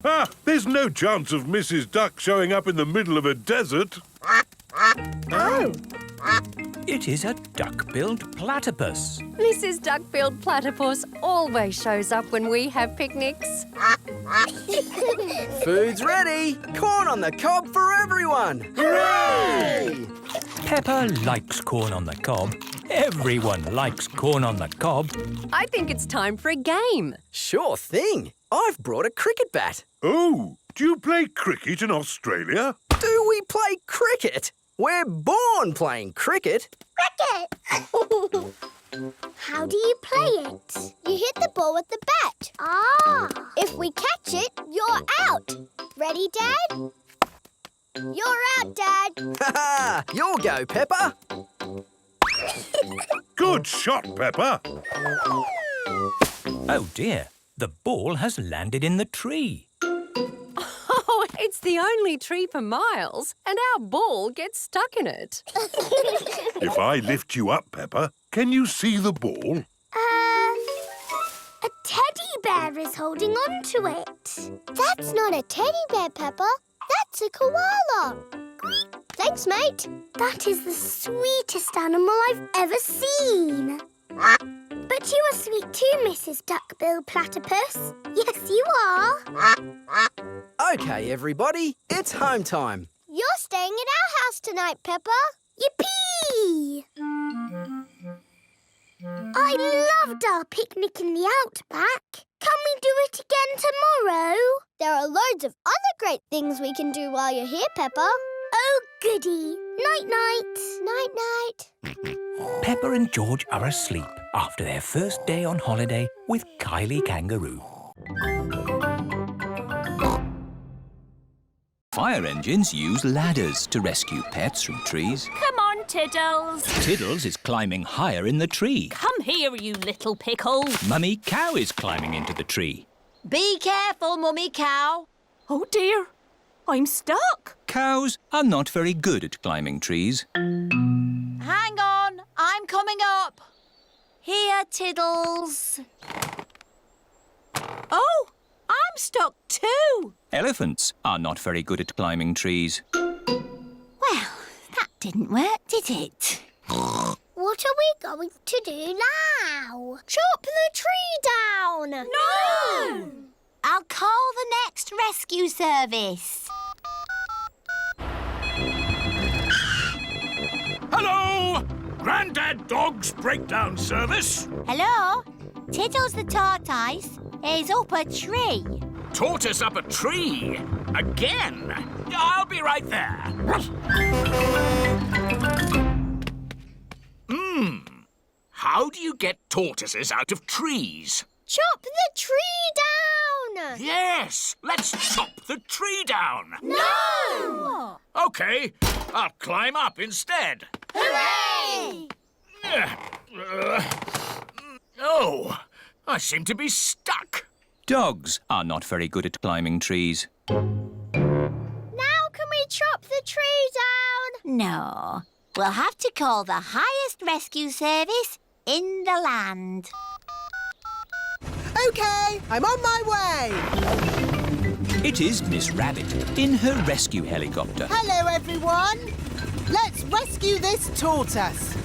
Ha! There's no chance of Mrs. Duck showing up in the middle of a desert. Oh! It is a duck-billed platypus. Mrs. Duck-billed Platypus always shows up when we have picnics. Food's ready! Corn on the cob for everyone! Hooray! Peppa likes corn on the cob. Everyone likes corn on the cob. I think it's time for a game. Sure thing. I've brought a cricket bat. Oh, do you play cricket in Australia? Do we play cricket? We're born playing cricket. Cricket! How do you play it? You hit the ball with the bat. Ah! If we catch it, you're out. Ready, Dad? You're out, Dad. Ha! You'll go, Peppa. Good shot, Peppa. Oh dear, the ball has landed in the tree. Oh, it's the only tree for miles, and our ball gets stuck in it. If I lift you up, Peppa, can you see the ball? A teddy bear is holding on to it. That's not a teddy bear, Peppa. That's a koala. Thanks, mate. That is the sweetest animal I've ever seen. But you are sweet too, Mrs. Duck-billed Platypus. Yes, you are. OK, everybody, it's home time. You're staying at our house tonight, Peppa. Yippee! I loved our picnic in the outback. Can we do it again tomorrow? There are loads of other great things we can do while you're here, Peppa. Oh, goody. Night-night. Night-night. Peppa and George are asleep after their first day on holiday with Kylie Kangaroo. Fire engines use ladders to rescue pets from trees. Come on, Tiddles. Tiddles is climbing higher in the tree. Come here, you little pickle. Mummy Cow is climbing into the tree. Be careful, Mummy Cow. Oh, dear. I'm stuck. Cows are not very good at climbing trees. Hang on, I'm coming up. Here, Tiddles. Oh, I'm stuck too. Elephants are not very good at climbing trees. Well, that didn't work, did it? What are we going to do now? Chop the tree down. No! I'll call the next rescue service. Hello! Grandad Dog's Breakdown Service. Hello? Tiddles the tortoise is up a tree. Tortoise up a tree. Again. I'll be right there. How do you get tortoises out of trees? Chop the tree down. Yes, let's chop the tree down. No! OK, I'll climb up instead. Hooray! Oh, I seem to be stuck. Dogs are not very good at climbing trees. Now can we chop the tree down? No, we'll have to call the highest rescue service in the land. OK, I'm on my way. It is Miss Rabbit in her rescue helicopter. Hello, everyone. Let's rescue this tortoise.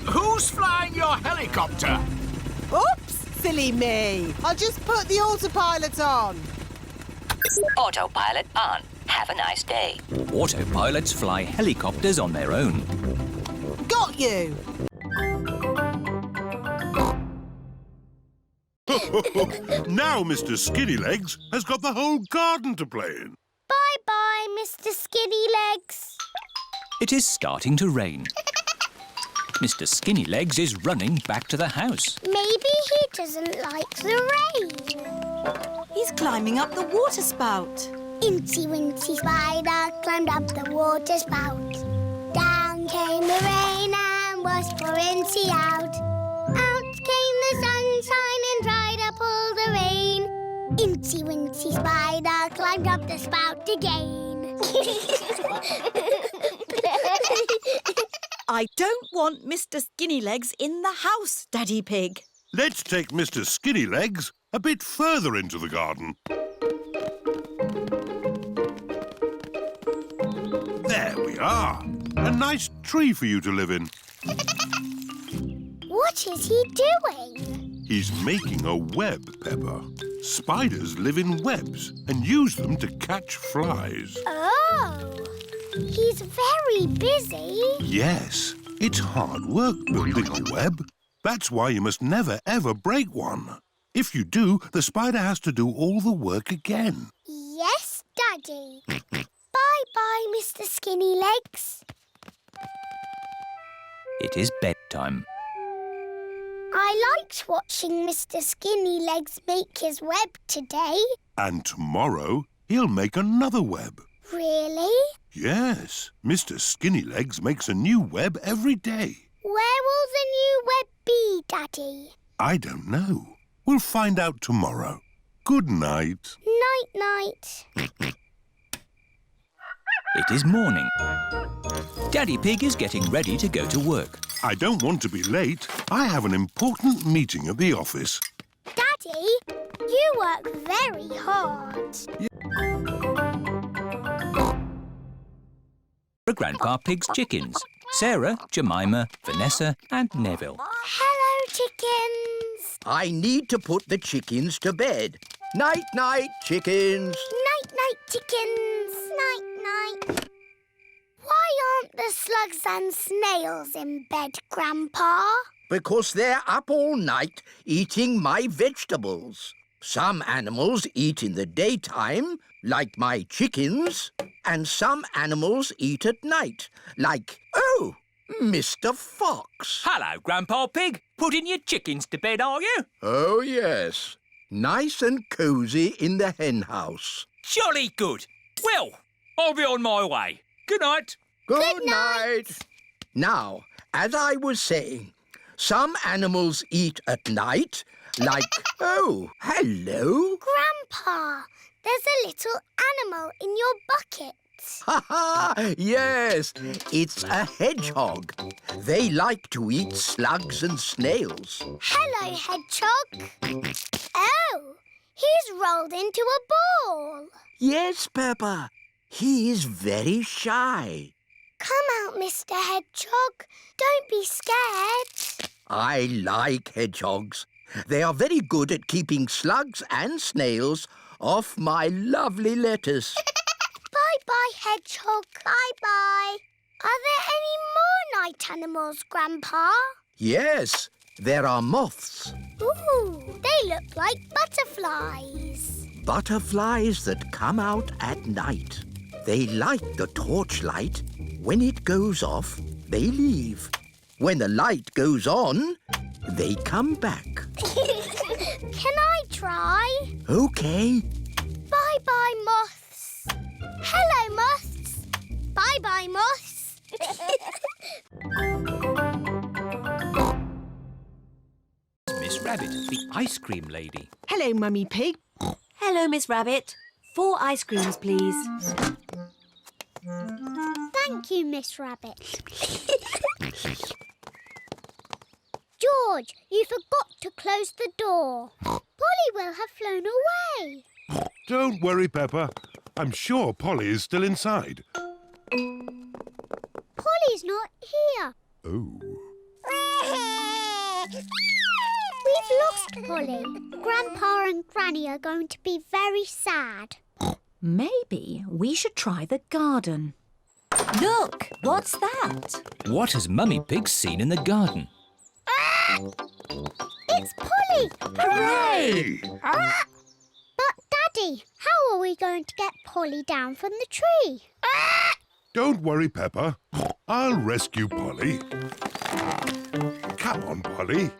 Who's flying your helicopter? Oops, silly me. I'll just put the autopilot on. Autopilot on. Have a nice day. Autopilots fly helicopters on their own. Got you. Now Mr. Skinnylegs has got the whole garden to play in. Bye-bye, Mr. Skinnylegs. It is starting to rain. Mr. Skinnylegs is running back to the house. Maybe he doesn't like the rain. He's climbing up the water spout. Incy Wincy Spider climbed up the water spout. Down came the rain and washed poor Incy out. Out came the sunshine and dried up all the rain. Incy Wincy Spider climbed up the spout again. I don't want Mr. Skinnylegs in the house, Daddy Pig. Let's take Mr. Skinnylegs a bit further into the garden. Ah, a nice tree for you to live in. What is he doing? He's making a web, Peppa. Spiders live in webs and use them to catch flies. Oh, he's very busy. Yes, it's hard work building a web. That's why you must never, ever break one. If you do, the spider has to do all the work again. Yes, Daddy. Bye-bye, Mr. Skinnylegs. It is bedtime. I liked watching Mr. Skinnylegs make his web today. And tomorrow, he'll make another web. Really? Yes, Mr. Skinnylegs makes a new web every day. Where will the new web be, Daddy? I don't know. We'll find out tomorrow. Good night. Night-night. It is morning. Daddy Pig is getting ready to go to work. I don't want to be late. I have an important meeting at the office. Daddy, you work very hard. Grandpa Pig's chickens. Sarah, Jemima, Vanessa and Neville. Hello, chickens. I need to put the chickens to bed. Night-night, chickens. Night-night, chickens. Night-night. Why aren't the slugs and snails in bed, Grandpa? Because they're up all night eating my vegetables. Some animals eat in the daytime, like my chickens, and some animals eat at night, like, oh, Mr. Fox. Hello, Grandpa Pig. Putting your chickens to bed, are you? Oh, yes. Nice and cosy in the hen house. Jolly good. Well, I'll be on my way. Good night. Good night. Now, as I was saying, some animals eat at night, like, oh, hello. Grandpa, there's a little animal in your bucket. Ha ha! Yes, it's a hedgehog. They like to eat slugs and snails. Hello, hedgehog. Oh, he's rolled into a ball. Yes, Peppa. He is very shy. Come out, Mr. Hedgehog. Don't be scared. I like hedgehogs. They are very good at keeping slugs and snails off my lovely lettuce. Bye-bye, hedgehog. Bye-bye. Are there any more night animals, Grandpa? Yes, there are moths. Ooh, they look like butterflies. Butterflies that come out at night. They like the torchlight. When it goes off, they leave. When the light goes on, they come back. Can I try? OK. Bye-bye, moths. Hello, moths. Bye-bye, moths. Miss Rabbit, the ice cream lady. Hello, Mummy Pig. Hello, Miss Rabbit. 4 ice creams, please. Thank you, Miss Rabbit. George, you forgot to close the door. Polly will have flown away. Don't worry, Peppa. I'm sure Polly is still inside. Polly's not here. Oh. We've lost Polly. Grandpa and Granny are going to be very sad. Maybe we should try the garden. Look, what's that? What has Mummy Pig seen in the garden? It's Polly! Hooray! But, Daddy, how are we going to get Polly down from the tree? Don't worry, Peppa. I'll rescue Polly. Come on, Polly.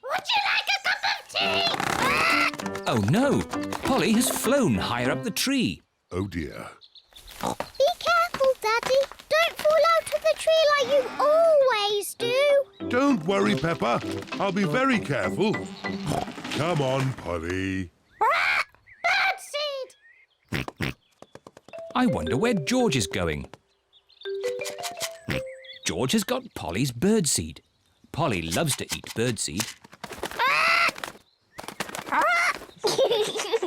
Would you like a cup of tea? Oh no! Polly has flown higher up the tree. Oh dear. Be careful, Daddy. Don't fall out of the tree like you always do. Don't worry, Peppa. I'll be very careful. Come on, Polly. Bad seed! I wonder where George is going. George has got Polly's birdseed. Polly loves to eat birdseed.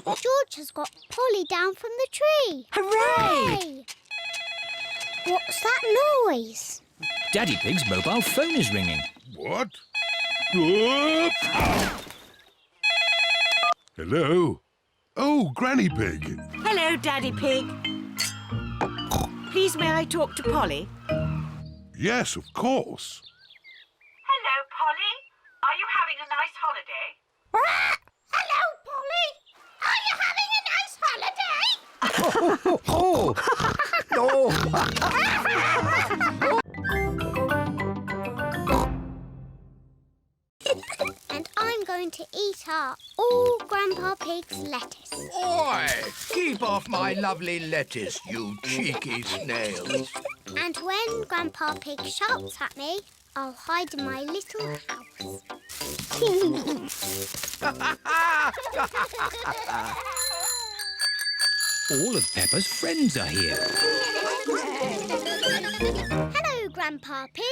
George has got Polly down from the tree. Hooray! What's that noise? Daddy Pig's mobile phone is ringing. What? Whoop! Hello? Oh, Granny Pig. Hello, Daddy Pig. Please, may I talk to Polly? Yes, of course. Hello, Polly. Are you having a nice holiday? Hello, Polly. Are you having a nice holiday? And I'm going to eat up all Grandpa Pig's lettuce. Oi! Keep off my lovely lettuce, you cheeky snails. And when Grandpa Pig shouts at me, I'll hide in my little house. All of Peppa's friends are here. Hello, Grandpa Pig.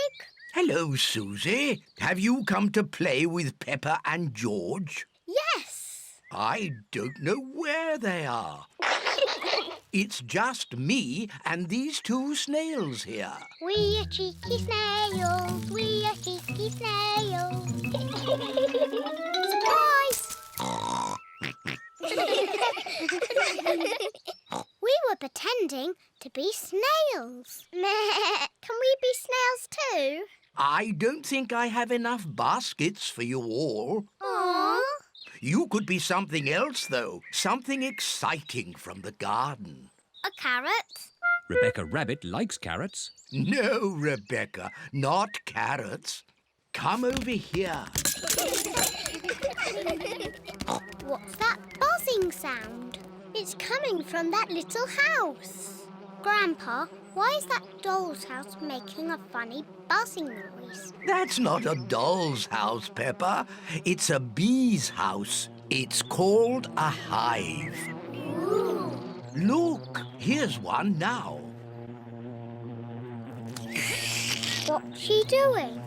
Hello, Susie. Have you come to play with Peppa and George? Yes. I don't know where they are. It's just me and these two snails here. We are cheeky snails. We are cheeky snails. Surprise! We were pretending to be snails. Can we be snails too? I don't think I have enough baskets for you all. Aww. You could be something else, though. Something exciting from the garden. A carrot? Rebecca Rabbit likes carrots. No, Rebecca, not carrots. Come over here. What's that buzzing sound? It's coming from that little house. Grandpa, why is that doll's house making a funny buzzing noise? That's not a doll's house, Peppa. It's a bee's house. It's called a hive. Ooh. Look, here's one now. What's she doing?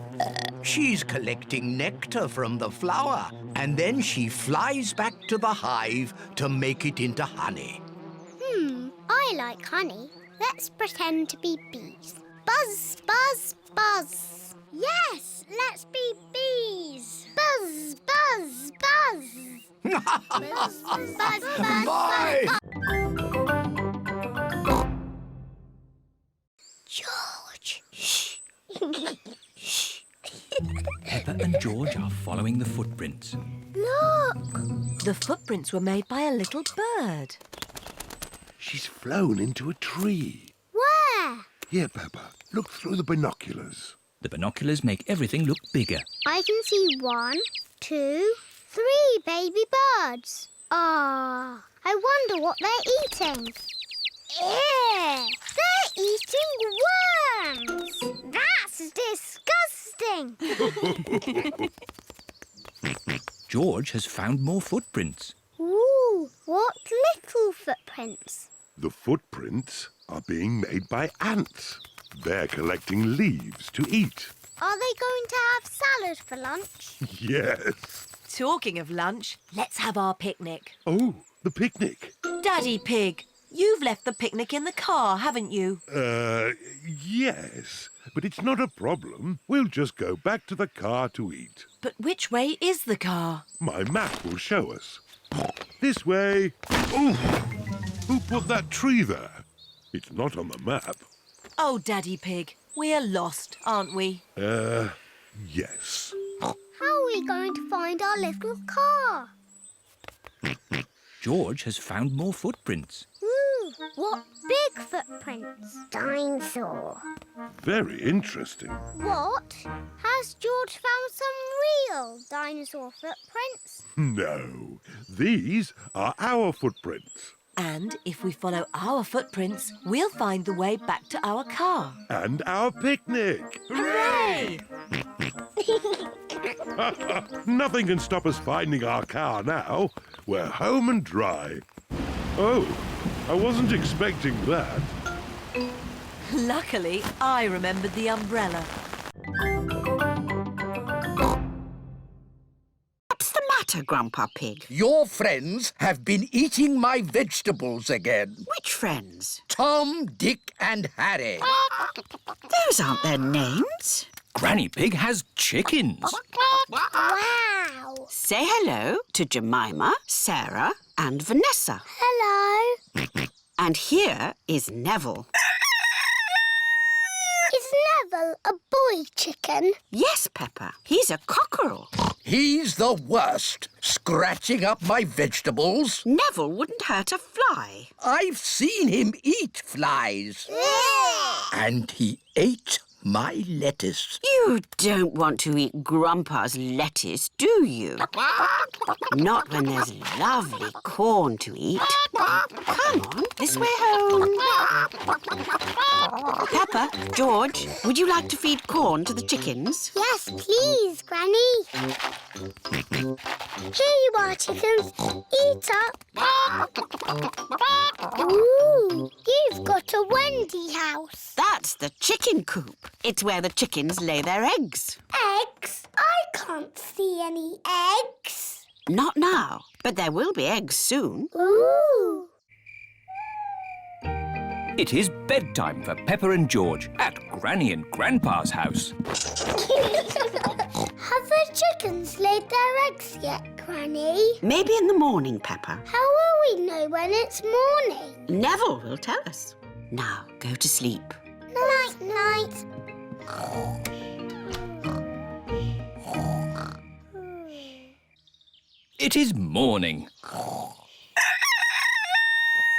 She's collecting nectar from the flower, and then she flies back to the hive to make it into honey. I like honey. Let's pretend to be bees. Buzz, buzz, buzz. Yes, let's be bees. Buzz, buzz, buzz. Buzz, buzz, buzz, buzz, Bye. buzz. George. Shh. Shh. Peppa and George are following the footprints. Look. The footprints were made by a little bird. She's flown into a tree. Where? Here, Peppa. Look through the binoculars. The binoculars make everything look bigger. I can see 1, 2, 3 baby birds. Ah, I wonder what they're eating. Ew! They're eating worms! That's disgusting! George has found more footprints. Ooh, what little footprints? The footprints are being made by ants. They're collecting leaves to eat. Are they going to have salad for lunch? Yes. Talking of lunch, let's have our picnic. Oh, the picnic. Daddy Pig, you've left the picnic in the car, haven't you? Yes. But it's not a problem. We'll just go back to the car to eat. But which way is the car? My map will show us. This way. Oh! Who put that tree there? It's not on the map. Oh, Daddy Pig, we're lost, aren't we? Yes. How are we going to find our little car? George has found more footprints. Ooh, what big footprints? Dinosaur. Very interesting. What? Has George found some real dinosaur footprints? No, these are our footprints. And if we follow our footprints, we'll find the way back to our car. And our picnic. Hooray! Nothing can stop us finding our car now. We're home and dry. Oh, I wasn't expecting that. Luckily, I remembered the umbrella. What's the matter, Grandpa Pig? Your friends have been eating my vegetables again. Which friends? Tom, Dick and Harry. Those aren't their names. Granny Pig has chickens. Wow! Say hello to Jemima, Sarah and Vanessa. Hello. And here is Neville. Is Neville a boy chicken? Yes, Peppa. He's a cockerel. He's the worst, scratching up my vegetables. Neville wouldn't hurt a fly. I've seen him eat flies. And he ate my lettuce. You don't want to eat Grandpa's lettuce, do you? Not when there's lovely corn to eat. Come on, this way home. Peppa, George, would you like to feed corn to the chickens? Yes, please, Granny. Here you are, chickens. Eat up. Ooh, you've got a Wendy house. That's the chicken coop. It's where the chickens lay their eggs. Eggs? I can't see any eggs. Not now, but there will be eggs soon. Ooh. It is bedtime for Peppa and George at Granny and Grandpa's house. Have the chickens laid their eggs yet, Granny? Maybe in the morning, Peppa. How will we know when it's morning? Neville will tell us. Now, go to sleep. Night, night. It is morning.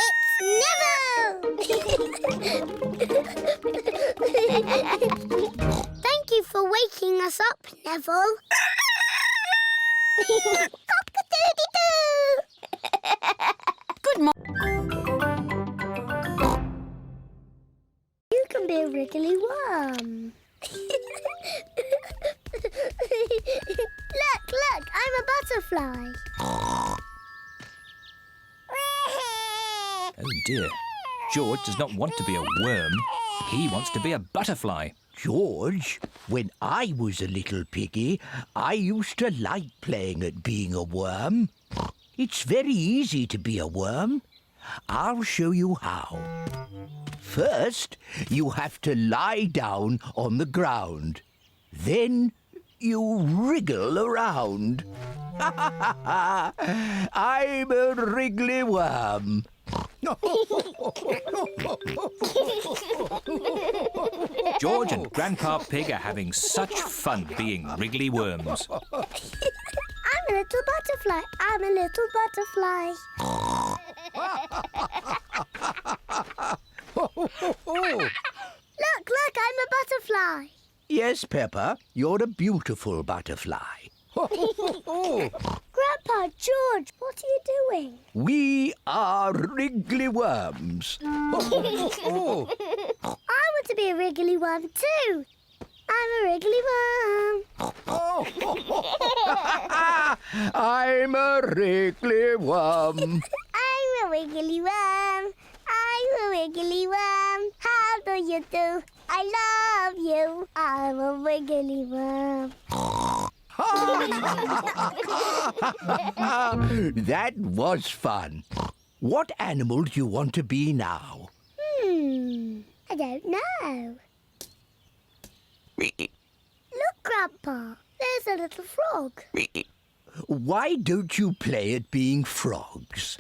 It's Neville! Thank you for waking us up, Neville. Cock-a-doodle-doo! Good morning. You can be a wriggly worm. Look, I'm a butterfly. Oh dear. George does not want to be a worm. He wants to be a butterfly. George, when I was a little piggy, I used to like playing at being a worm. It's very easy to be a worm. I'll show you how. First, you have to lie down on the ground. Then you wriggle around. I'm a wriggly worm. George and Grandpa Pig are having such fun being wriggly worms. I'm a little butterfly. I'm a little butterfly. Look, I'm a butterfly. Yes, Peppa, you're a beautiful butterfly. Grandpa, George, what are you doing? We are wriggly worms. I want to be a wriggly worm too. I'm a wriggly worm. I'm a wriggly worm. I'm a wiggly worm. I'm a wiggly worm. How do you do? I love you. I'm a wiggly worm. That was fun. What animal do you want to be now? I don't know. Look, Grandpa. There's a little frog. Why don't you play at being frogs?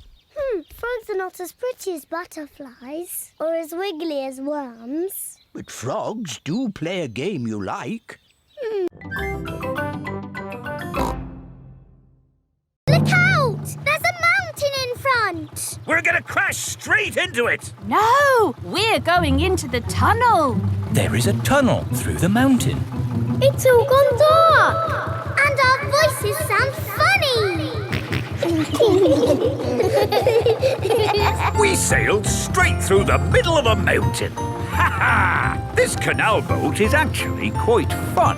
Frogs are not as pretty as butterflies or as wiggly as worms. But frogs do play a game you like. Look out! There's a mountain in front! We're gonna crash straight into it! No! We're going into the tunnel. There is a tunnel through the mountain. It's all gone dark! And our voices sound funny! We sailed straight through the middle of a mountain. Ha ha! This canal boat is actually quite fun.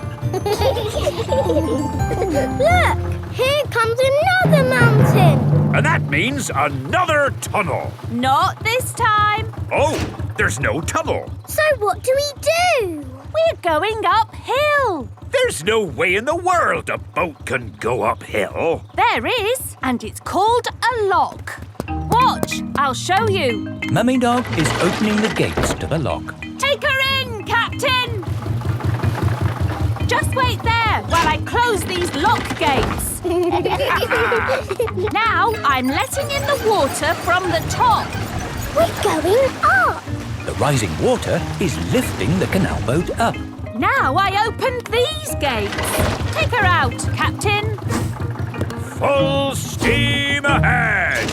Look! Here comes another mountain! And that means another tunnel. Not this time. Oh, there's no tunnel. So what do we do? We're going uphill. There's no way in the world a boat can go uphill. There is, and it's called a lock. 1, Watch, I'll show you. Mummy Dog is opening the gates to the lock. Take her in, Captain! Just wait there while I close these lock gates. Now I'm letting in the water from the top. We're going up. The rising water is lifting the canal boat up. Now I opened these gates. Take her out, Captain. Full steam ahead!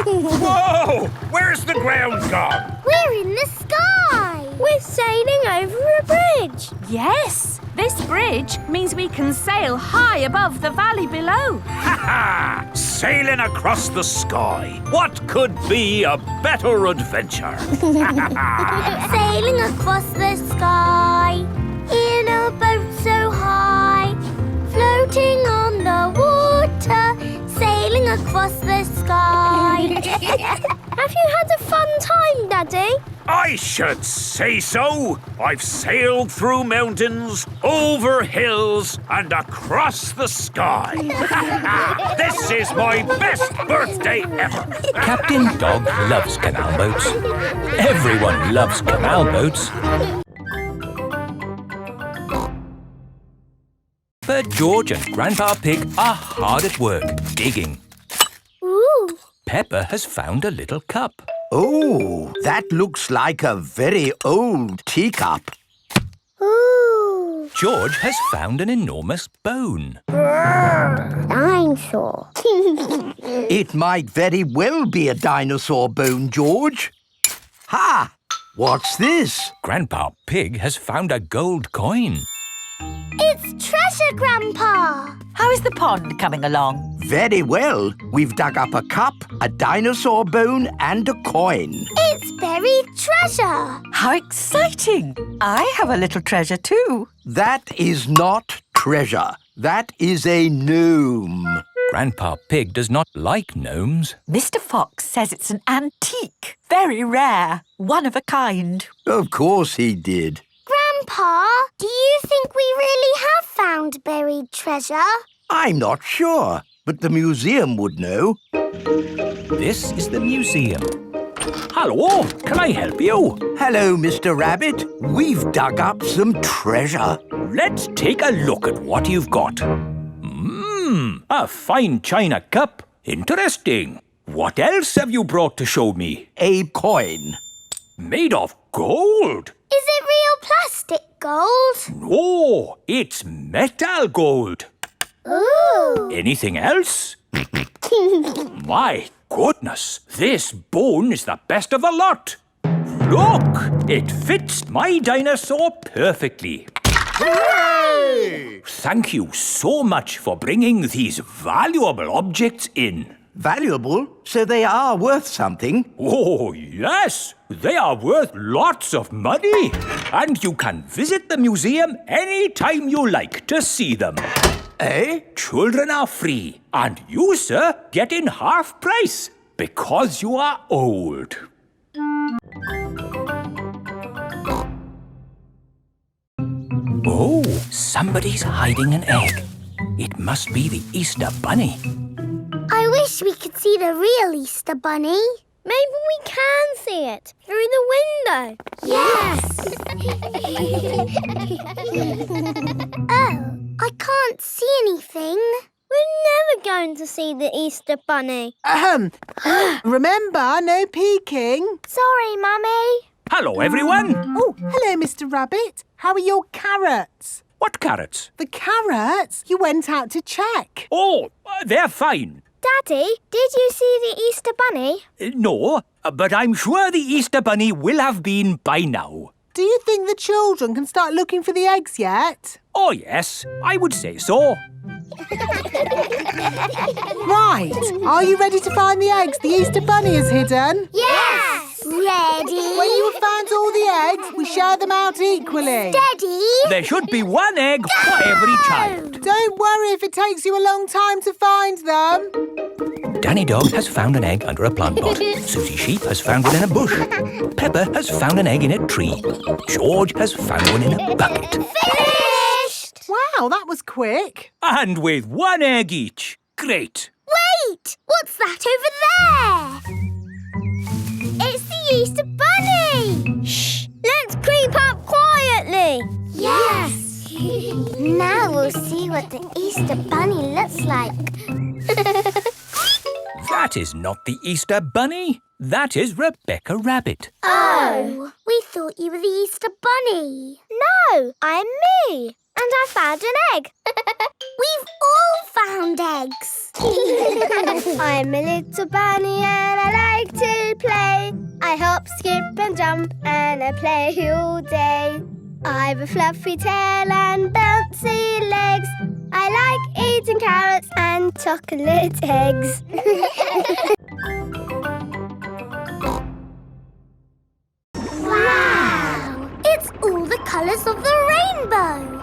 Whoa! Where's the ground gone? We're in the sky. We're sailing over a bridge. Yes, this bridge means we can sail high above the valley below. Ha ha! Sailing across the sky. What could be a better adventure? Sailing across the sky in a boat so high, floating on the water, sailing across the sky. Have you had a fun time, Daddy? I should say so. I've sailed through mountains, over hills, and across the sky. This is my best birthday ever. Captain Dog loves canal boats. Everyone loves canal boats. But George and Grandpa Pig are hard at work, digging. Ooh. Peppa has found a little cup. Oh, that looks like a very old teacup. Ooh. George has found an enormous bone. Dinosaur. It might very well be a dinosaur bone, George. Ha! What's this? Grandpa Pig has found a gold coin. It's treasure, Grandpa. How is the pond coming along? Very well. We've dug up a cup, a dinosaur bone and a coin. It's buried treasure. How exciting! I have a little treasure too. That is not treasure. That is a gnome. Grandpa Pig does not like gnomes. Mr. Fox says it's an antique, very rare, one of a kind. Of course he did. Grandpa, do you think we really have found buried treasure? I'm not sure, but the museum would know. This is the museum. Hello, can I help you? Hello, Mr. Rabbit. We've dug up some treasure. Let's take a look at what you've got. A fine china cup. Interesting. What else have you brought to show me? A coin. Made of gold? Is it real plastic gold? No, it's metal gold. Ooh. Anything else? My goodness, this bone is the best of the lot. Look, it fits my dinosaur perfectly. Hooray! Thank you so much for bringing these valuable objects in. Valuable? So they are worth something? Oh, yes. They are worth lots of money. And you can visit the museum any time you like to see them. Eh? Children are free. And you, sir, get in half price because you are old. Oh, somebody's hiding an egg. It must be the Easter Bunny. I wish we could see the real Easter Bunny. Maybe we can see it through the window. Yes! Oh, I can't see anything. We're never going to see the Easter Bunny. Remember, no peeking. Sorry, Mummy. Hello, everyone. Oh, hello, Mr. Rabbit. How are your carrots? What carrots? The carrots? You went out to check. Oh, they're fine. Daddy, did you see the Easter Bunny? No, but I'm sure the Easter Bunny will have been by now. Do you think the children can start looking for the eggs yet? Oh, yes, I would say so. Right. Are you ready to find the eggs the Easter Bunny has hidden? Yes! Ready? When you have found all the eggs, we share them out equally. Steady? There should be one egg for every child. Don't worry if it takes you a long time to find them. Danny Dog has found an egg under a plant pot. Susie Sheep has found one in a bush. Peppa has found an egg in a tree. George has found one in a bucket. Finished! Wow, that was quick. And with one egg each. Great. Wait! What's that over there? It's the Easter Bunny! Shh! Let's creep up quietly! Yes! Now we'll see what the Easter Bunny looks like. That is not the Easter Bunny. That is Rebecca Rabbit. Oh! We thought you were the Easter Bunny. No, I'm me. And I found an egg. We've all found eggs. I'm a little bunny and I like to play. I hop, skip and jump and I play all day. I've a fluffy tail and bouncy legs. I like eating carrots and chocolate eggs. Wow! It's all the colours of the rainbow.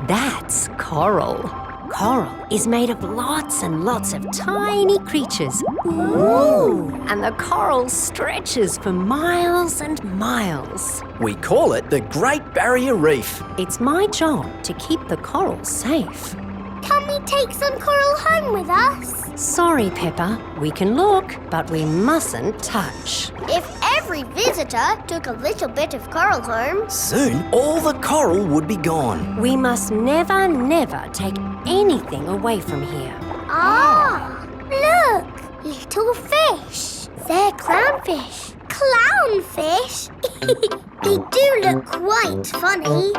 That's coral. Coral is made of lots and lots of tiny creatures. Ooh! And the coral stretches for miles and miles. We call it the Great Barrier Reef. It's my job to keep the coral safe. Can we take some coral home with us? Sorry, Peppa. We can look, but we mustn't touch. If every visitor took a little bit of coral home, soon all the coral would be gone. We must never, never take anything away from here. Ah! Look! Little fish. They're clownfish. Clownfish? They do look quite funny.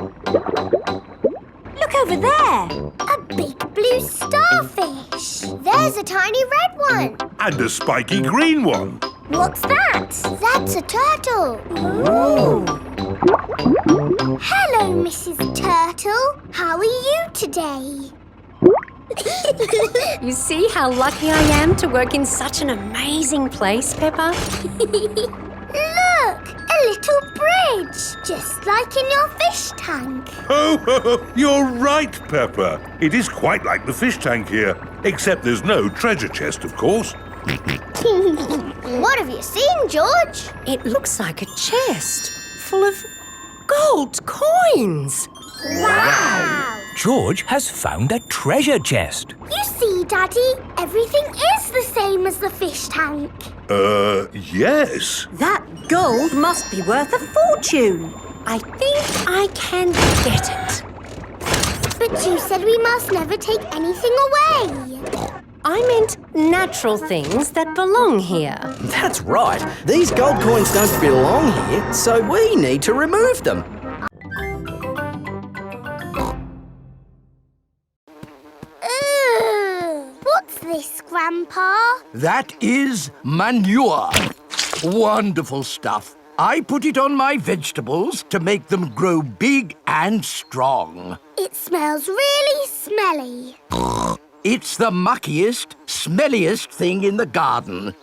Look over there! A big blue starfish. There's a tiny red one. And a spiky green one. What's that? That's a turtle. Ooh. Hello, Mrs. Turtle. How are you today? You see how lucky I am to work in such an amazing place, Peppa? Look! A little bridge, just like in your fish tank. Oh, you're right, Peppa. It is quite like the fish tank here, except there's no treasure chest, of course. What have you seen, George? It looks like a chest full of gold coins. Wow! George has found a treasure chest. You see, Daddy, everything is the same as the fish tank. Yes. That gold must be worth a fortune. I think I can get it. But you said we must never take anything away. I meant natural things that belong here. That's right. These gold coins don't belong here, so we need to remove them. What's this, Grandpa? That is manure. Wonderful stuff. I put it on my vegetables to make them grow big and strong. It smells really smelly. It's the muckiest, smelliest thing in the garden.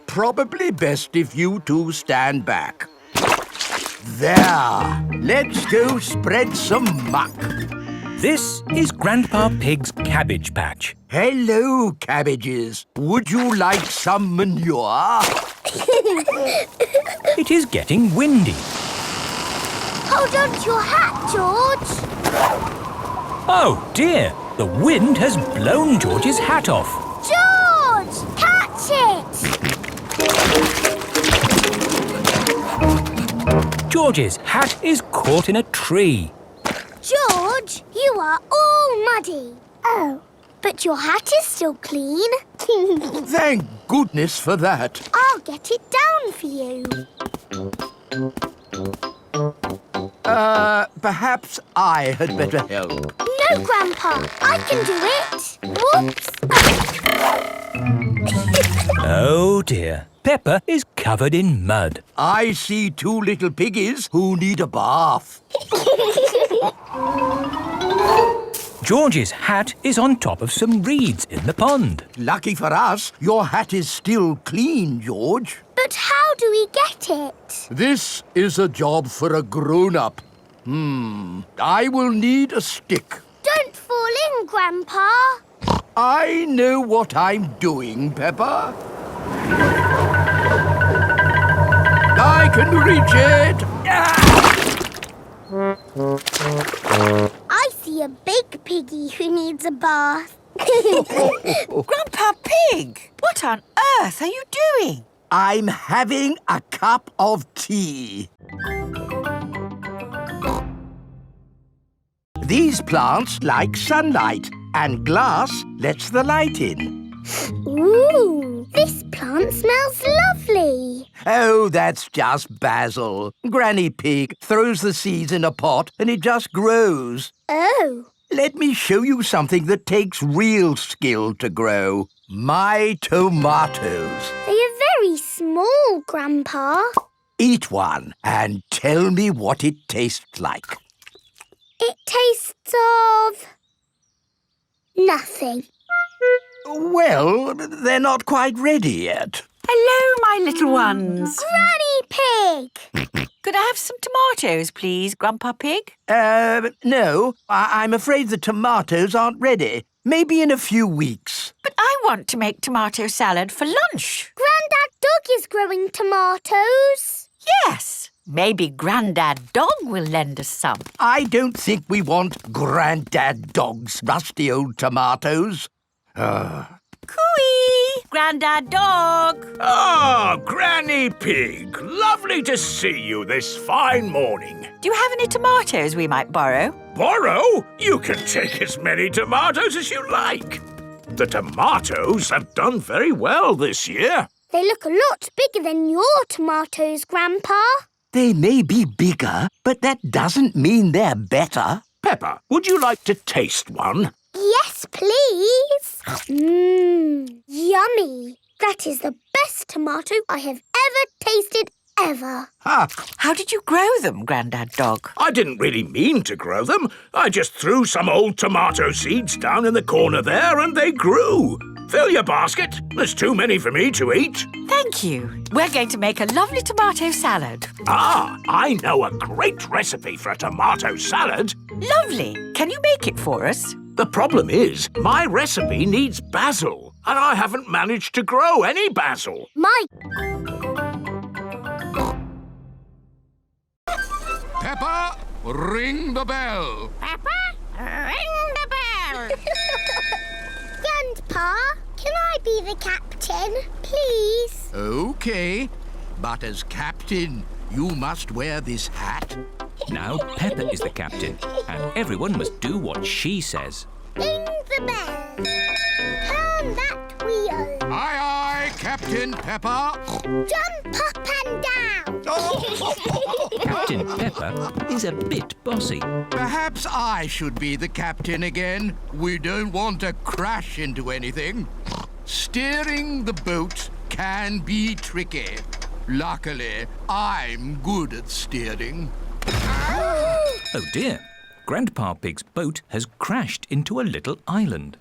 Probably best if you two stand back. There. Let's go spread some muck. This is Grandpa Pig's cabbage patch. Hello, cabbages. Would you like some manure? It is getting windy. Hold on to your hat, George. Oh dear, the wind has blown George's hat off. George, catch it! George's hat is caught in a tree. George, you are all muddy. Oh, but your hat is still clean. Thank goodness for that. I'll get it down for you. Perhaps I had better help. No, Grandpa, I can do it. Whoops. Oh dear, Peppa is covered in mud. I see two little piggies who need a bath. George's hat is on top of some reeds in the pond. Lucky for us, your hat is still clean, George. But how do we get it? This is a job for a grown-up. I will need a stick. Don't fall in, Grandpa. I know what I'm doing, Peppa. I can reach it. I see a big piggy who needs a bath. Grandpa Pig, What on earth are you doing? I'm having a cup of tea. These plants like sunlight, and glass lets the light in. Ooh, this plant smells lovely. Oh, that's just basil. Granny Pig throws the seeds in a pot and it just grows. Oh. Let me show you something that takes real skill to grow. My tomatoes. They are very small, Grandpa. Eat one and tell me what it tastes like. It tastes of... nothing. Well, they're not quite ready yet. Hello, my little ones. Granny Pig! Could I have some tomatoes, please, Grandpa Pig? No. I'm afraid the tomatoes aren't ready. Maybe in a few weeks. But I want to make tomato salad for lunch. Grandad Dog is growing tomatoes. Yes. Maybe Grandad Dog will lend us some. I don't think we want Grandad Dog's rusty old tomatoes. Cooey! Grandad Dog! Ah, Granny Pig. Lovely to see you this fine morning. Do you have any tomatoes we might borrow? Borrow? You can take as many tomatoes as you like. The tomatoes have done very well this year. They look a lot bigger than your tomatoes, Grandpa. They may be bigger, but that doesn't mean they're better. Peppa, would you like to taste one? Yes, please. Yummy. That is the best tomato I have ever tasted ever. How did you grow them, Grandad Dog? I didn't really mean to grow them. I just threw some old tomato seeds down in the corner there and they grew. Fill your basket. There's too many for me to eat. Thank you. We're going to make a lovely tomato salad. Ah, I know a great recipe for a tomato salad. Lovely. Can you make it for us? The problem is, my recipe needs basil, and I haven't managed to grow any basil. Peppa, ring the bell. Peppa, ring the bell. Grandpa, can I be the captain, please? OK, but as captain, you must wear this hat. Now Peppa is the captain, and everyone must do what she says. Ring the bell. Turn that wheel. Aye, aye, Captain Peppa. Jump up and down. Captain Peppa is a bit bossy. Perhaps I should be the captain again. We don't want to crash into anything. Steering the boat can be tricky. Luckily, I'm good at steering. Oh dear. Grandpa Pig's boat has crashed into a little island.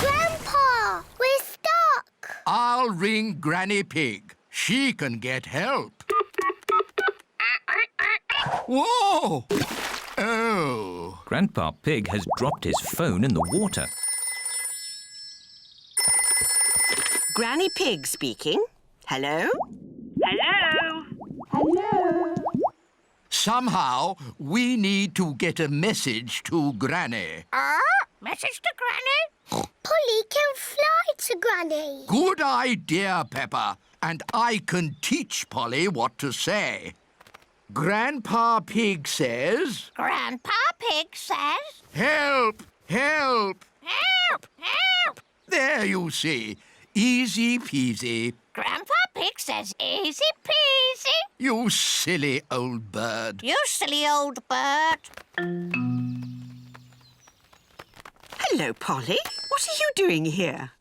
Grandpa, we're stuck. I'll ring Granny Pig. She can get help. Whoa! Oh. Grandpa Pig has dropped his phone in the water. Granny Pig speaking. Hello? Hello? Somehow, we need to get a message to Granny. Message to Granny? Polly can fly to Granny. Good idea, Peppa. And I can teach Polly what to say. Grandpa Pig says... Grandpa Pig says... Help! Help! Help! Help! There you see. Easy peasy. Grandpa Pig says easy peasy. You silly old bird. You silly old bird. Hello, Polly. What are you doing here?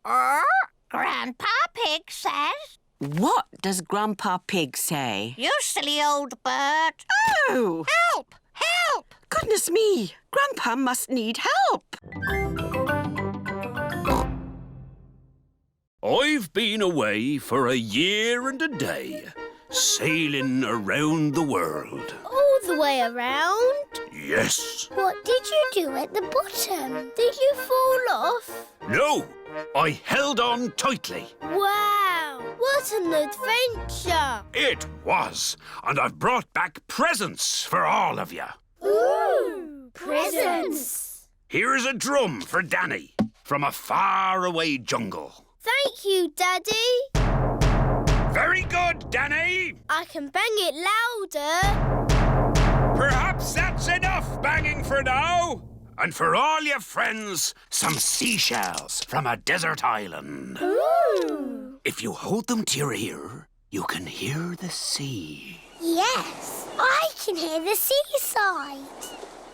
Grandpa Pig says... What does Grandpa Pig say? You silly old bird. Oh! Help! Help! Goodness me! Grandpa must need help. I've been away for a year and a day, sailing around the world. All the way around? Yes. What did you do at the bottom? Did you fall off? No, I held on tightly. Wow! What an adventure! It was, and I've brought back presents for all of you. Ooh! Presents! Here's a drum for Danny. from a faraway jungle. Thank you, Daddy. Very good, Danny. I can bang it louder. Perhaps that's enough banging for now. And for all your friends, some seashells from a desert island. Ooh. If you hold them to your ear, you can hear the sea. Yes, I can hear the seaside.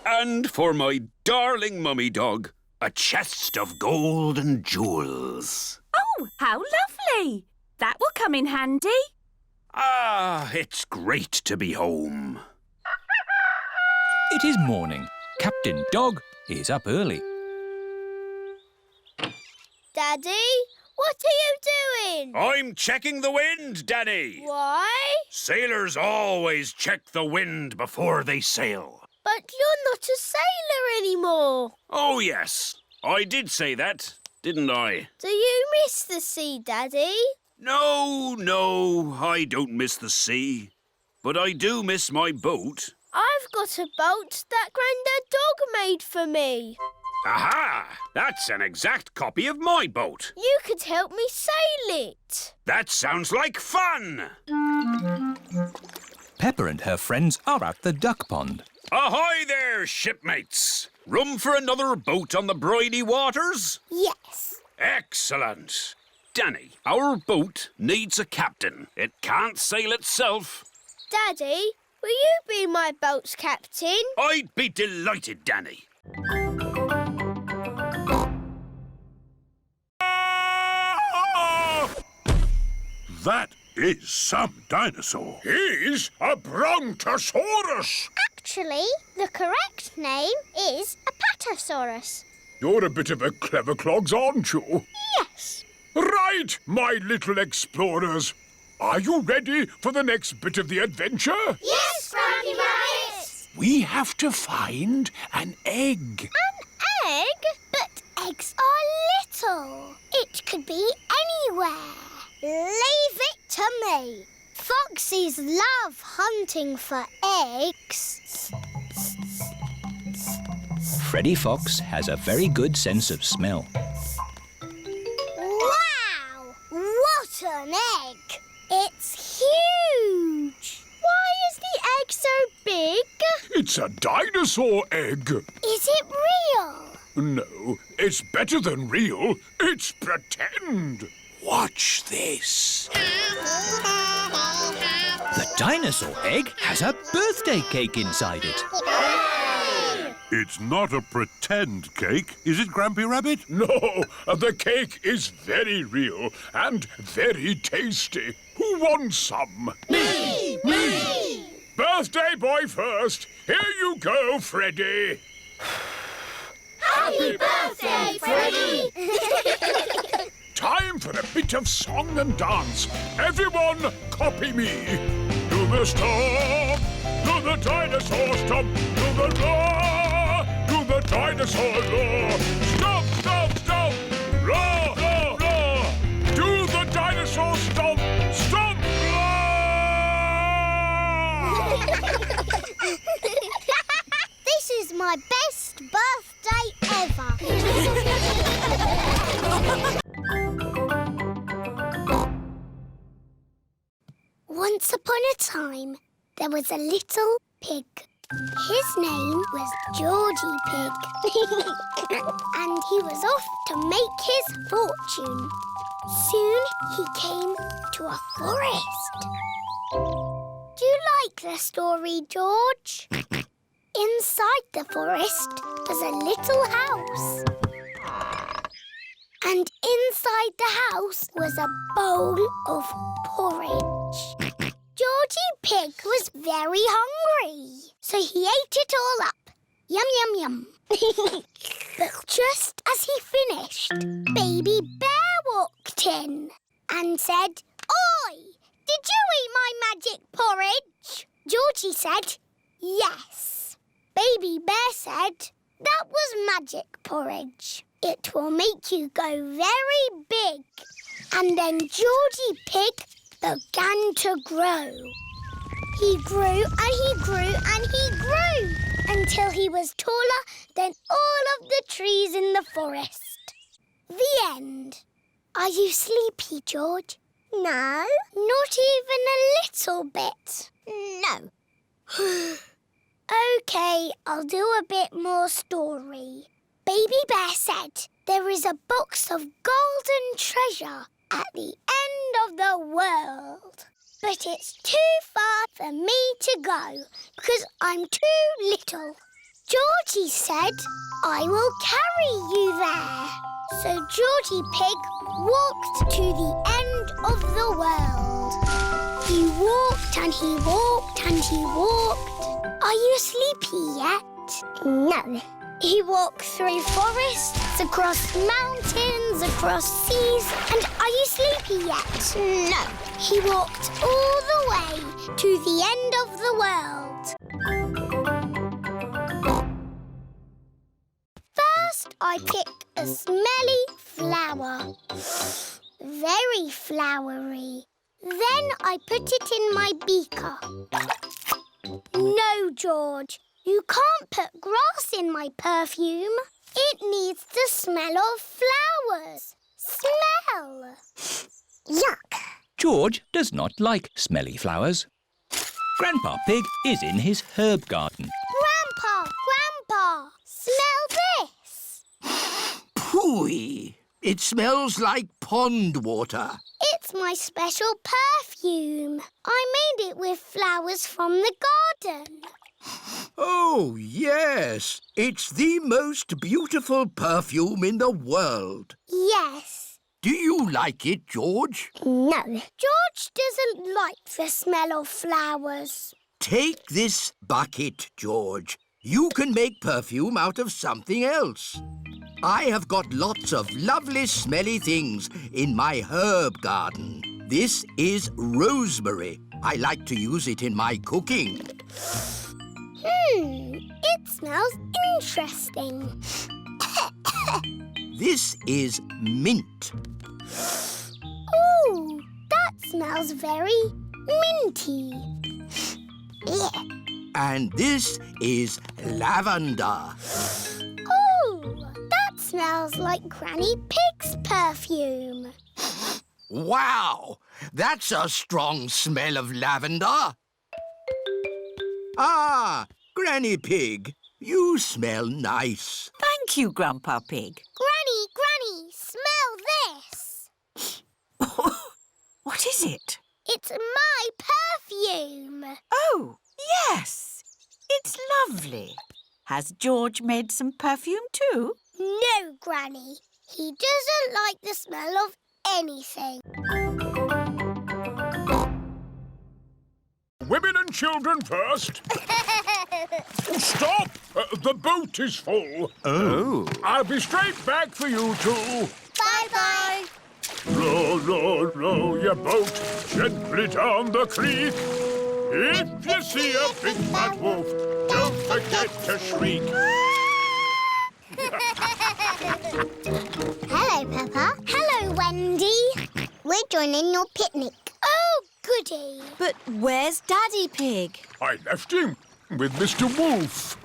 And for my darling mummy dog, a chest of gold and jewels. Oh, how lovely! That will come in handy. Ah, it's great to be home. It is morning. Captain Dog is up early. Daddy, what are you doing? I'm checking the wind, Danny. Why? Sailors always check the wind before they sail. But you're not a sailor anymore. Oh, yes. I did say that, didn't I? Do you miss the sea, Daddy? No, I don't miss the sea. But I do miss my boat. I've got a boat that Grandad Dog made for me. Aha! That's an exact copy of my boat. You could help me sail it. That sounds like fun! Peppa and her friends are at the duck pond. Ahoy there, shipmates! Room for another boat on the briny waters? Yes. Excellent. Danny, our boat needs a captain. It can't sail itself. Daddy, will you be my boat's captain? I'd be delighted, Danny. That is some dinosaur. He's a Brontosaurus. Actually, the correct name is a Patasaurus. You're a bit of a clever clogs, aren't you? Yes. Right, my little explorers. Are you ready for the next bit of the adventure? Yes, Grampy Rabbit. We have to find an egg. An egg? But eggs are little. It could be anywhere. Leave it to me. Foxes love hunting for eggs. Freddie Fox has a very good sense of smell. Wow! What an egg! It's huge! Why is the egg so big? It's a dinosaur egg. Is it real? No, it's better than real. It's pretend. Watch this. The dinosaur egg has a birthday cake inside it. It's not a pretend cake, is it, Grampy Rabbit? No, the cake is very real and very tasty. Who wants some? Me! Me! Birthday boy first. Here you go, Freddy. Happy birthday, Freddy! Time for a bit of song and dance. Everyone, copy me. Do the stomp, do the dinosaur stomp, do the roar, do the dinosaur roar. Stomp, stomp, stomp, roar, roar, roar. Do the dinosaur stomp, stomp, roar. This is my best birthday ever. Once upon a time, there was a little pig. His name was Georgie Pig. And he was off to make his fortune. Soon he came to a forest. Do you like the story, George? Inside the forest was a little house. And inside the house was a bowl of porridge. Georgie Pig was very hungry, so he ate it all up. Yum, yum, yum. But just as he finished, Baby Bear walked in and said, "Oi, did you eat my magic porridge?" Georgie said, "Yes." Baby Bear said, "That was magic porridge. It will make you go very big." And then Georgie Pig began to grow. He grew and he grew and he grew until he was taller than all of the trees in the forest. The end. Are you sleepy, George? No. Not even a little bit? No. OK, I'll do a bit more story. Baby Bear said there is a box of golden treasure at the end of the world. But it's too far for me to go because I'm too little. Georgie said I will carry you there. So Georgie Pig walked to the end of the world. He walked and he walked and he walked. Are you sleepy yet? No. He walked through forests, across mountains, across seas. And are you sleepy yet? No. He walked all the way to the end of the world. First, I picked a smelly flower. Very flowery. Then I put it in my beaker. No, George. You can't put grass in my perfume. It needs the smell of flowers. Smell. Yuck. George does not like smelly flowers. Grandpa Pig is in his herb garden. Grandpa, smell this. Pooey! It smells like pond water. It's my special perfume. I made it with flowers from the garden. Oh, yes. It's the most beautiful perfume in the world. Yes. Do you like it, George? No. George doesn't like the smell of flowers. Take this bucket, George. You can make perfume out of something else. I have got lots of lovely smelly things in my herb garden. This is rosemary. I like to use it in my cooking. It smells interesting. This is mint. Ooh, that smells very minty. Yeah. And this is lavender. Ooh, that smells like Granny Pig's perfume. Wow! That's a strong smell of lavender. Ah, Granny Pig, you smell nice. Thank you, Grandpa Pig. Granny, smell this. What is it? It's my perfume. Oh, yes. It's lovely. Has George made some perfume too? No, Granny. He doesn't like the smell of anything. Women and children first. Stop! The boat is full. Oh. I'll be straight back for you two. Bye-bye. Row, row, row your boat gently down the creek. If you see a big fat wolf, don't forget to shriek. Hello, Peppa. Hello, Wendy. We're joining your picnic. Oh, goody. But where's Daddy Pig? I left him with Mr. Wolf.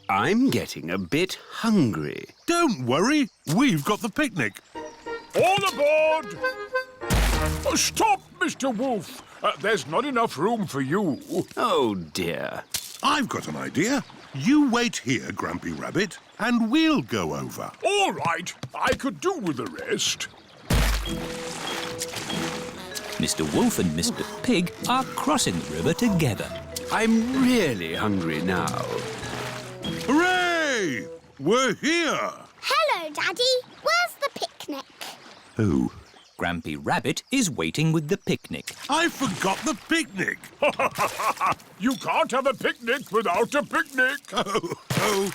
I'm getting a bit hungry. Don't worry, we've got the picnic. All aboard! Oh, stop, Mr. Wolf. There's not enough room for you. Oh, dear. I've got an idea. You wait here, Grampy Rabbit, and we'll go over. All right, I could do with the rest. Mr. Wolf and Mr. Pig are crossing the river together. I'm really hungry now. Hooray! We're here! Hello, Daddy. Where's the picnic? Oh. Grampy Rabbit is waiting with the picnic. I forgot the picnic. You can't have a picnic without a picnic. Oh,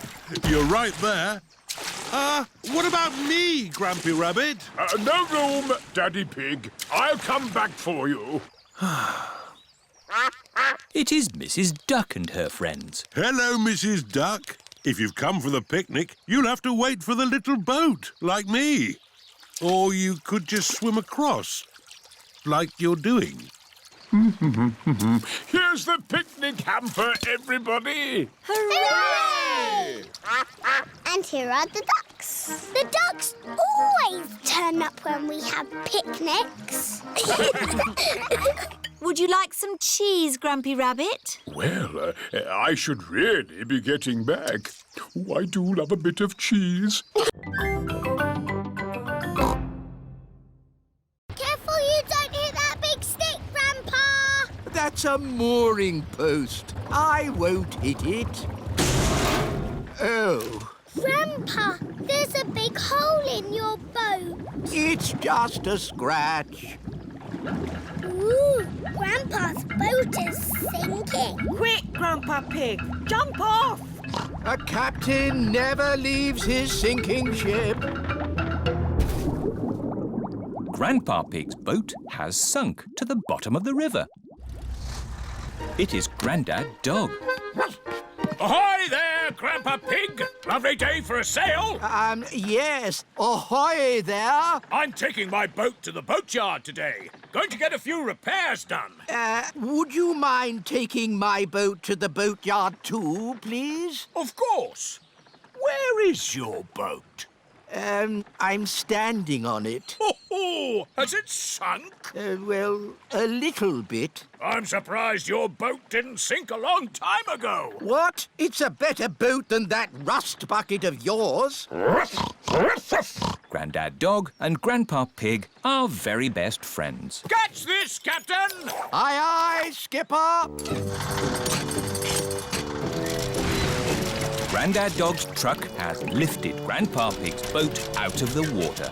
you're right there. What about me, Grampy Rabbit? No room, Daddy Pig. I'll come back for you. It is Mrs. Duck and her friends. Hello, Mrs. Duck. If you've come for the picnic, you'll have to wait for the little boat, like me. Or you could just swim across, like you're doing. Here's the picnic hamper, everybody. Hooray! And here are the ducks. picnics. The ducks always turn up when we have picnics. Would you like some cheese, Grumpy Rabbit? Well, I should really be getting back. Oh, I do love a bit of cheese. Careful you don't hit that big stick, Grandpa! That's a mooring post. I won't hit it. Oh. Grandpa, there's a big hole in your boat. It's just a scratch. Ooh, Grandpa's boat is sinking. Quick, Grandpa Pig, jump off! A captain never leaves his sinking ship. Grandpa Pig's boat has sunk to the bottom of the river. It is Grandad Dog. Ahoy there, Grandpa Pig! Lovely day for a sail. Yes. Ahoy there. I'm taking my boat to the boatyard today. Going to get a few repairs done. Would you mind taking my boat to the boatyard too, please? Of course. Where is your boat? I'm standing on it. Oh, has it sunk? Well, a little bit. I'm surprised your boat didn't sink a long time ago. What? It's a better boat than that rust bucket of yours. Grandad Dog and Grandpa Pig are very best friends. Catch this, Captain! Aye, aye, Skipper! Grandad Dog's truck has lifted Grandpa Pig's boat out of the water.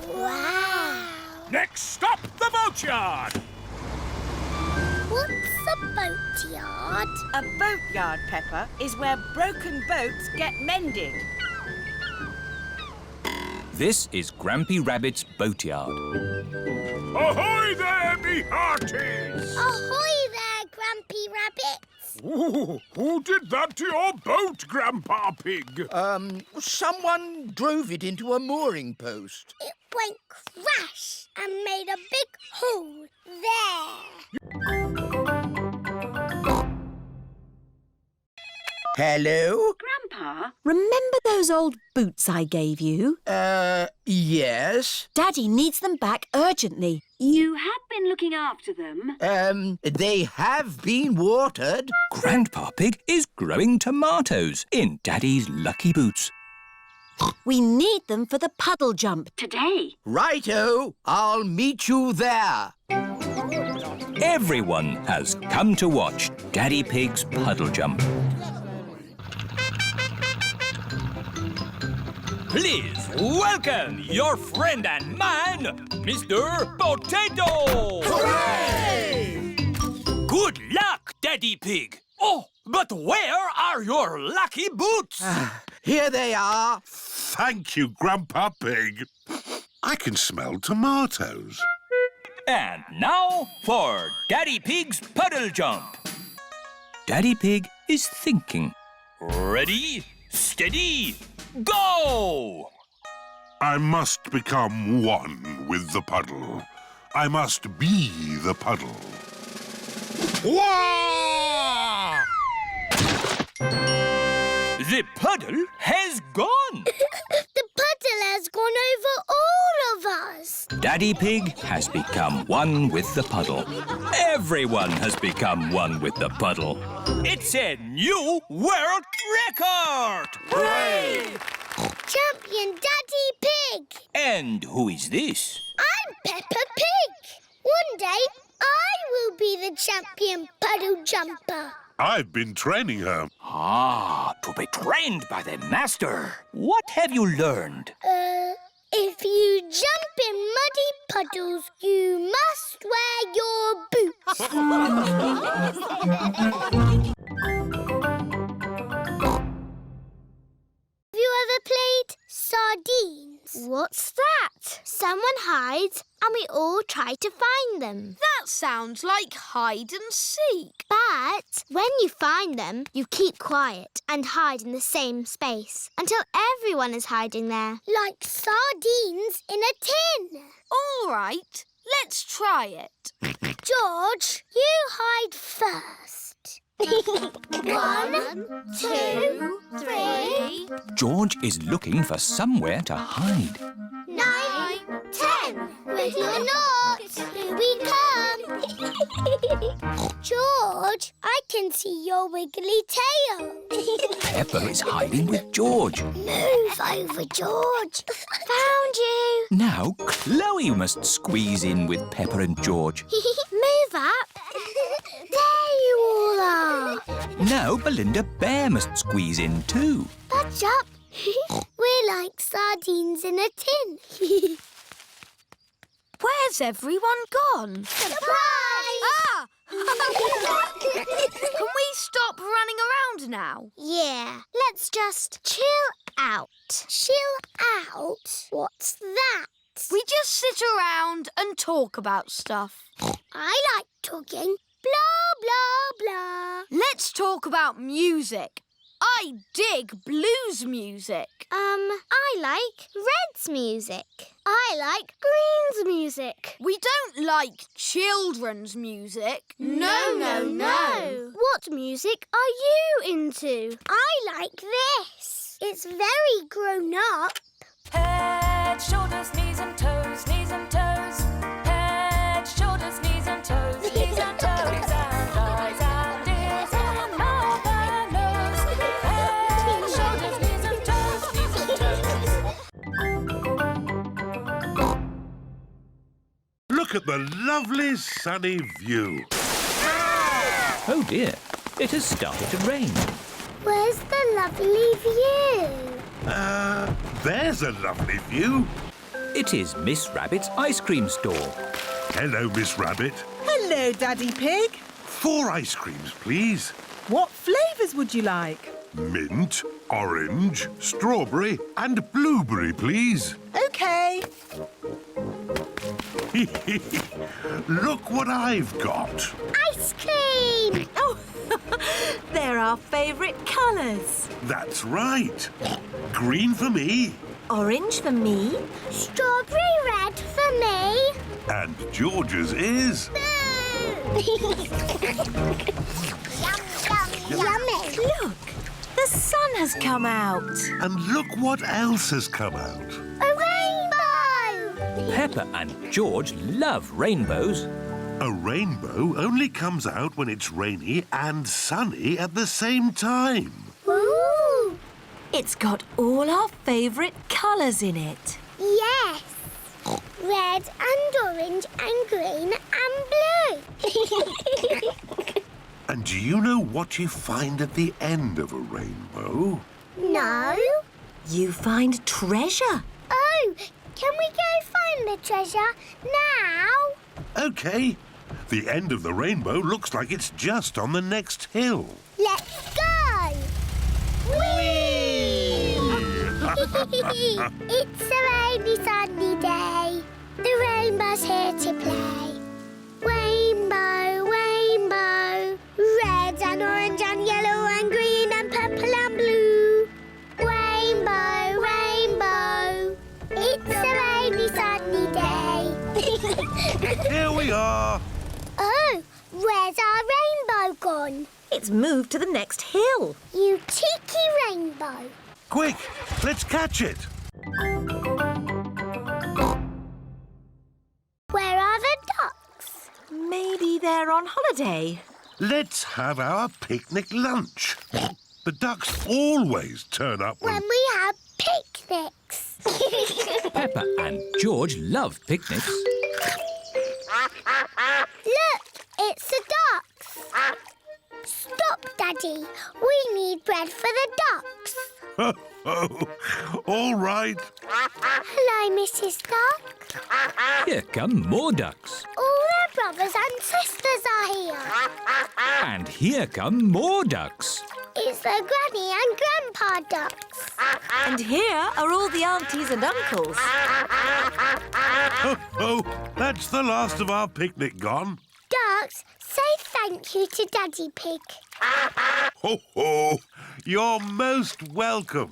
Wow! Next stop, the boatyard! What's a boatyard? A boatyard, Peppa, is where broken boats get mended. This is Grampy Rabbit's boatyard. Ahoy there, me hearties! Ahoy there, Grampy Rabbit! Ooh, who did that to your boat, Grandpa Pig? Someone drove it into a mooring post. It went crash and made a big hole there. Hello? Grandpa? Remember those old boots I gave you? Yes. Daddy needs them back urgently. You have been looking after them. They have been watered. Grandpa Pig is growing tomatoes in Daddy's lucky boots. We need them for the puddle jump. Today. Righto, I'll meet you there. Everyone has come to watch Daddy Pig's puddle jump. Please welcome your friend and mine, Mr. Potato! Hooray! Good luck, Daddy Pig. Oh, but where are your lucky boots? Here they are. Thank you, Grandpa Pig. I can smell tomatoes. And now for Daddy Pig's puddle jump. Daddy Pig is thinking. Ready, steady, go! I must become one with the puddle. I must be the puddle. Wah! The puddle has gone. The puddle has gone over all of us. Daddy Pig has become one with the puddle. Everyone has become one with the puddle. It's a new world record! Hooray! Champion Daddy Pig! And who is this? I'm Peppa Pig. One day, I will be the champion puddle jumper. I've been training her. To be trained by the master. What have you learned? If you jump in muddy puddles, you must wear your boots. Have you ever played sardines? What's that? Someone hides and we all try to find them. That sounds like hide and seek. But when you find them, you keep quiet and hide in the same space until everyone is hiding there. Like sardines in a tin. All right, let's try it. George, you hide first. 1, 2, 3. George is looking for somewhere to hide. 9, 10. Wiggle or not, here we come. George, I can see your wiggly tail. Peppa is hiding with George. Move over, George. Found you. Now Chloe must squeeze in with Peppa and George. Move up. There you all are. Now Belinda Bear must squeeze in too. Budge up. We're like sardines in a tin. Where's everyone gone? Surprise! Ah! Can we stop running around now? Yeah, let's just chill out. Chill out? What's that? We just sit around and talk about stuff. I like talking. Blah, blah, blah. Let's talk about music. I dig blues music. I like Red's music. I like Green's music. We don't like children's music. No. What music are you into? I like this. It's very grown up. Head, shoulders, knees and toes, knees and toes. Head, shoulders, knees and toes, knees and toes. And eyes and ears and mouth and nose. Head, shoulders, knees and toes, knees and toes. Look at the lovely sunny view. Oh dear, it has started to rain. Where's the lovely view? There's a lovely view. It is Miss Rabbit's ice cream store. Hello, Miss Rabbit. Hello, Daddy Pig. 4 ice creams, please. What flavours would you like? Mint, orange, strawberry and blueberry, please. OK. Look what I've got. Ice cream! Oh, they're our favourite colours. That's right. Green for me Orange for me. Strawberry red for me. and George's is... Yummy. Look, the sun has come out. And look what else has come out. A rainbow! Peppa and George love rainbows. A rainbow only comes out when it's rainy and sunny at the same time. Ooh! It's got all our favourite colours in it. Yes. Red and orange and green and blue. And do you know what you find at the end of a rainbow? No. You find treasure. Oh, can we go find the treasure now? OK. The end of the rainbow looks like it's just on the next hill. Let's go! Whee! It's a rainy, sunny day. The rainbow's here to play. Rainbow, rainbow, red and orange and yellow and green and purple and blue. Rainbow, rainbow, it's a rainy, sunny day. Here we are. Oh, where's our rainbow gone? It's moved to the next hill. You cheeky rainbow. Quick, let's catch it. Where are the ducks? Maybe they're on holiday. Let's have our picnic lunch. The ducks always turn up When we have picnics. Peppa and George love picnics. Look, it's the ducks. Stop, Daddy. We need bread for the ducks. All right. Hello, Mrs. Duck. Here come more ducks. All their brothers and sisters are here. And here come more ducks. It's the Granny and Grandpa ducks. And here are all the aunties and uncles. Oh, that's the last of our picnic gone. Ducks, say thank you to Daddy Pig. Ho, ho. You're most welcome.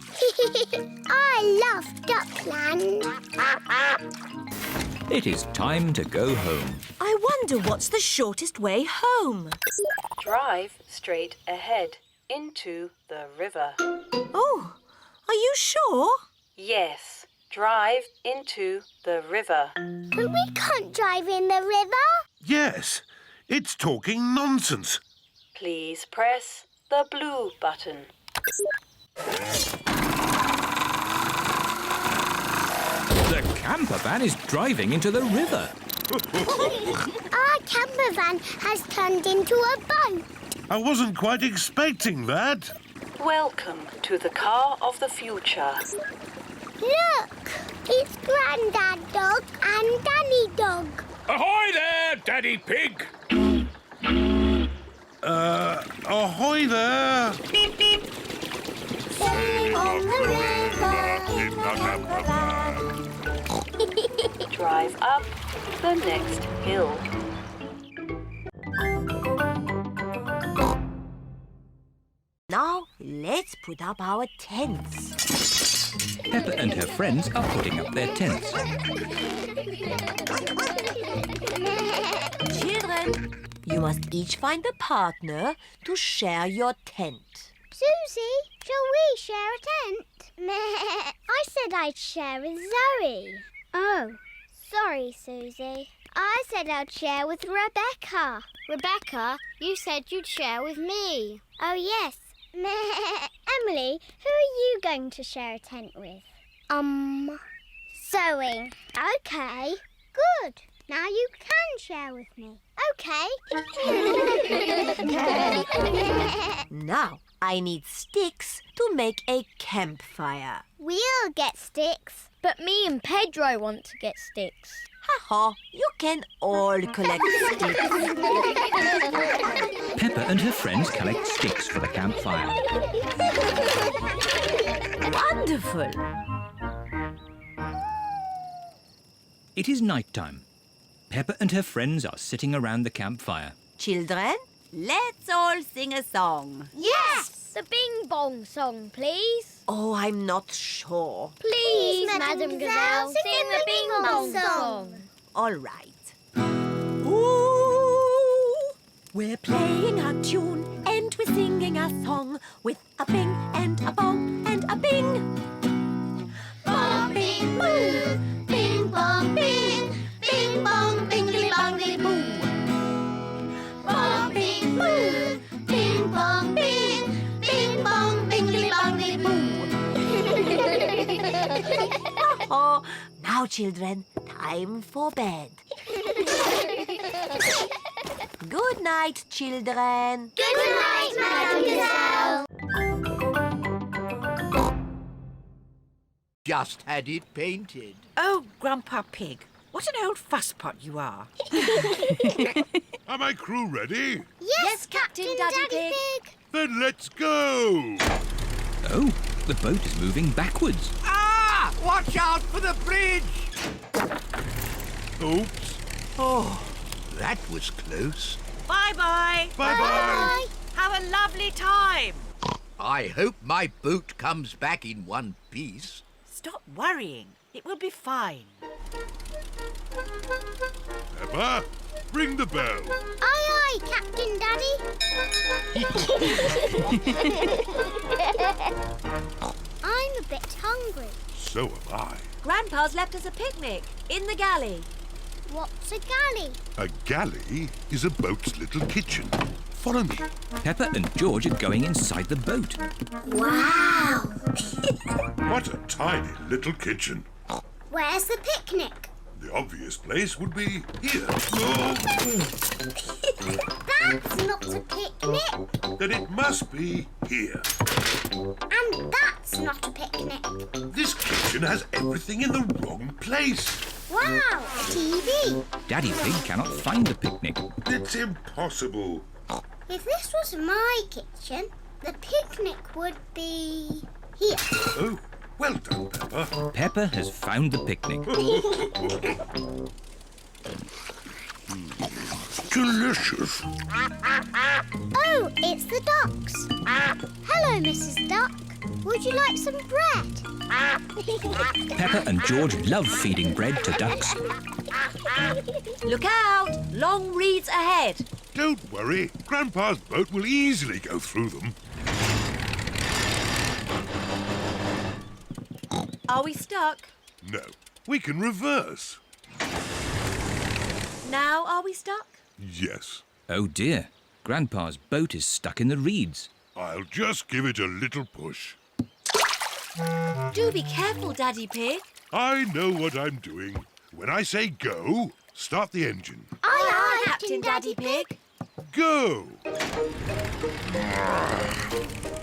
I love Duckland. It is time to go home. I wonder what's the shortest way home. Drive straight ahead into the river. Oh, are you sure? Yes, drive into the river. But we can't drive in the river. Yes, it's talking nonsense. Please press the blue button. The camper van is driving into the river. Our camper van has turned into a boat. I wasn't quite expecting that. Welcome to the car of the future. Look, it's Grandad Dog and Danny Dog. Ahoy there, Daddy Pig! Ahoy there. Beep, beep. Sailing on the river in the camper van. Drive up the next hill. Now, let's put up our tents. Peppa and her friends are putting up their tents. Children, you must each find a partner to share your tent. Susie, shall we share a tent? I said I'd share with Zoe. Oh, sorry, Susie. I said I'd share with Rebecca. Rebecca, you said you'd share with me. Oh, yes. Emily, who are you going to share a tent with? Zoe. Okay, good. Now you can share with me. Okay. Now, I need sticks to make a campfire. We'll get sticks. But me and Pedro want to get sticks. Ha-ha, you can all collect sticks. Peppa and her friends collect sticks for the campfire. Wonderful. It is night time. Peppa and her friends are sitting around the campfire. Children, let's all sing a song. Yes! The Bing Bong song, please. Oh, I'm not sure. Please, Madam Gazelle, sing the Bing Bong song. All right. Ooh, we're playing a tune and we're singing a song with a bing and a bong and a bing. Bong, bing, boo. Bing, bong, bing. Bing, bong, bingly, bongly, boo. Bong, bing, boo. Bing, bong, bing. Bing, bong, bingly, bongly, boo. Oh, now, children, time for bed. Good night, children. Good night, Madam Gazelle. Just had it painted. Oh, Grandpa Pig, what an old fusspot you are. Are my crew ready? Yes, Captain Daddy Pig. Then let's go. Oh, the boat is moving backwards. Ah! Watch out for the bridge! Oops. Oh, that was close. Bye-bye. Bye-bye. Have a lovely time. I hope my boat comes back in one piece. Stop worrying. It will be fine. Peppa, ring the bell. Aye, aye, Captain Daddy. I'm a bit hungry. So am I. Grandpa's left us a picnic in the galley. What's a galley? A galley is a boat's little kitchen. Follow me. Peppa and George are going inside the boat. Wow. What a tiny little kitchen. Where's the picnic? The obvious place would be here. That's not a picnic. Then it must be here. And that's not a picnic. This kitchen has everything in the wrong place. Wow, a TV. Daddy Pig cannot find the picnic. It's impossible. If this was my kitchen, the picnic would be here. Oh, well done, Peppa. Peppa has found the picnic. Delicious. Oh, it's the ducks. Hello, Mrs. Duck. Would you like some bread? Peppa and George love feeding bread to ducks. Look out! Long reeds ahead. Don't worry. Grandpa's boat will easily go through them. Are we stuck? No, we can reverse. Now are we stuck? Yes. Oh dear, Grandpa's boat is stuck in the reeds. I'll just give it a little push. Do be careful, Daddy Pig. I know what I'm doing. When I say go, start the engine. Aye, aye, Captain Daddy Pig. Go!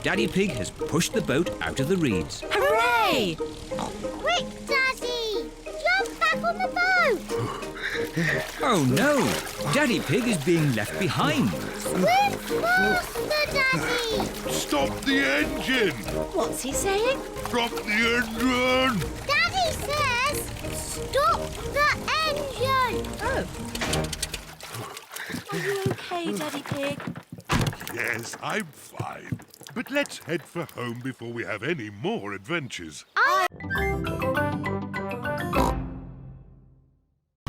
Daddy Pig has pushed the boat out of the reeds. Hooray! Quick, Daddy! Jump back on the boat! Oh no! Daddy Pig is being left behind. Swim faster, Daddy! Stop the engine! What's he saying? Stop the engine! Daddy says, stop the engine! Oh. Are you okay, Daddy Pig? Yes, I'm fine. But let's head for home before we have any more adventures. Aye,